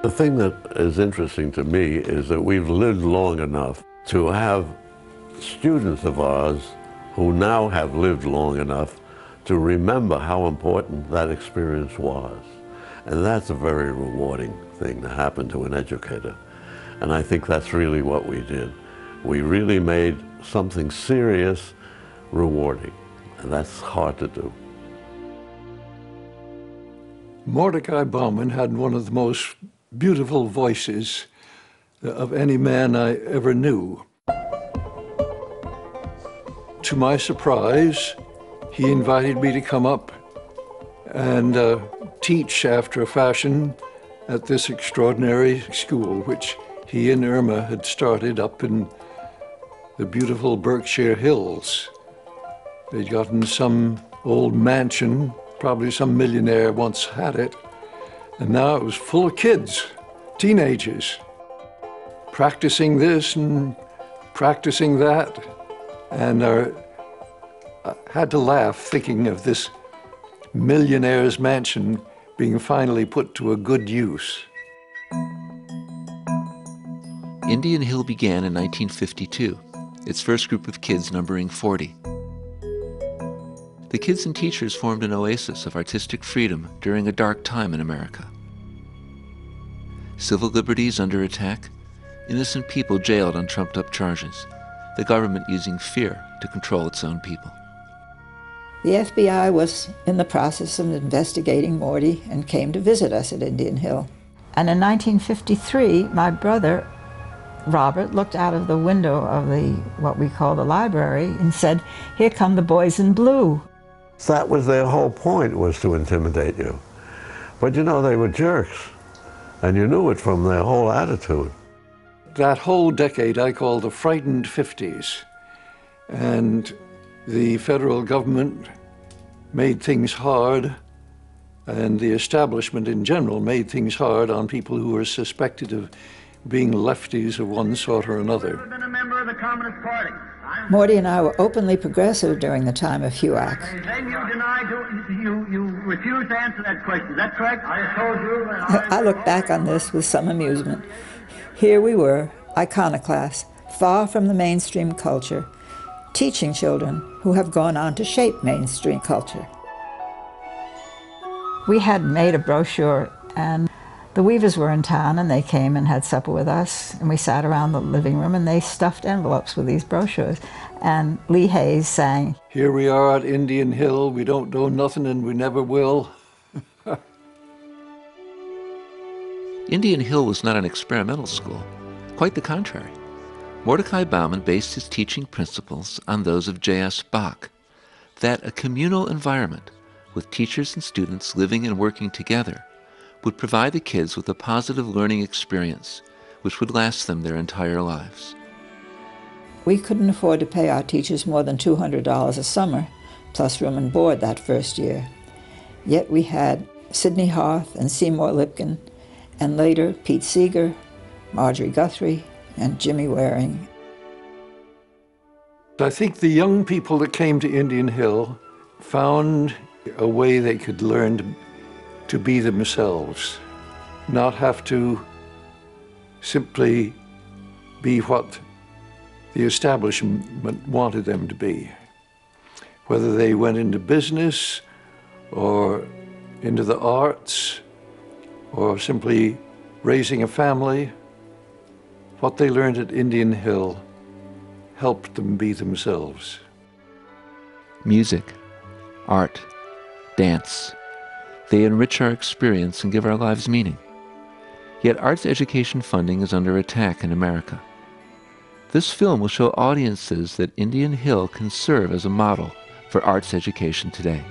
The thing that is interesting to me is that we've lived long enough to have students of ours who now have lived long enough to remember how important that experience was. And that's a very rewarding thing to happen to an educator. And I think that's really what we did. We really made something serious rewarding, and that's hard to do. Mordecai Bauman had one of the most beautiful voices of any man I ever knew. To my surprise, he invited me to come up and teach after a fashion at this extraordinary school, which he and Irma had started up in the beautiful Berkshire Hills. They'd gotten some old mansion, probably some millionaire once had it, and now it was full of kids, teenagers, practicing this and practicing that. And I had to laugh thinking of this millionaire's mansion being finally put to a good use. Indian Hill began in 1952, its first group of kids numbering 40. The kids and teachers formed an oasis of artistic freedom during a dark time in America. Civil liberties under attack, innocent people jailed on trumped-up charges, the government using fear to control its own people. The FBI was in the process of investigating Morty and came to visit us at Indian Hill. And in 1953, my brother, Robert, looked out of the window of what we call the library and said, "Here come the boys in blue." That was their whole point, was to intimidate you. But you know, they were jerks, and you knew it from their whole attitude. That whole decade I call the frightened 50s. And the federal government made things hard, and the establishment in general made things hard on people who were suspected of being lefties of one sort or another. I've been a member of the Communist Party. Morty and I were openly progressive during the time of HUAC. Then you refused to answer that question. Is that correct? I told you that I look back on this with some amusement. Here we were, iconoclasts, far from the mainstream culture, teaching children who have gone on to shape mainstream culture. We had made a brochure, and the Weavers were in town, and they came and had supper with us, and we sat around the living room, and they stuffed envelopes with these brochures. And Lee Hayes sang, "Here we are at Indian Hill, we don't know nothing and we never will." Indian Hill was not an experimental school. Quite the contrary. Mordecai Bauman based his teaching principles on those of J.S. Bach, that a communal environment with teachers and students living and working together would provide the kids with a positive learning experience which would last them their entire lives. We couldn't afford to pay our teachers more than $200 a summer, plus room and board that first year. Yet we had Sidney Harth and Seymour Lipkin, and later Pete Seeger, Marjorie Guthrie, and Jimmy Waring. I think the young people that came to Indian Hill found a way they could learn to be themselves, not have to simply be what the establishment wanted them to be. Whether they went into business or into the arts or simply raising a family, what they learned at Indian Hill helped them be themselves. Music, art, dance, they enrich our experience and give our lives meaning. Yet arts education funding is under attack in America. This film will show audiences that Indian Hill can serve as a model for arts education today.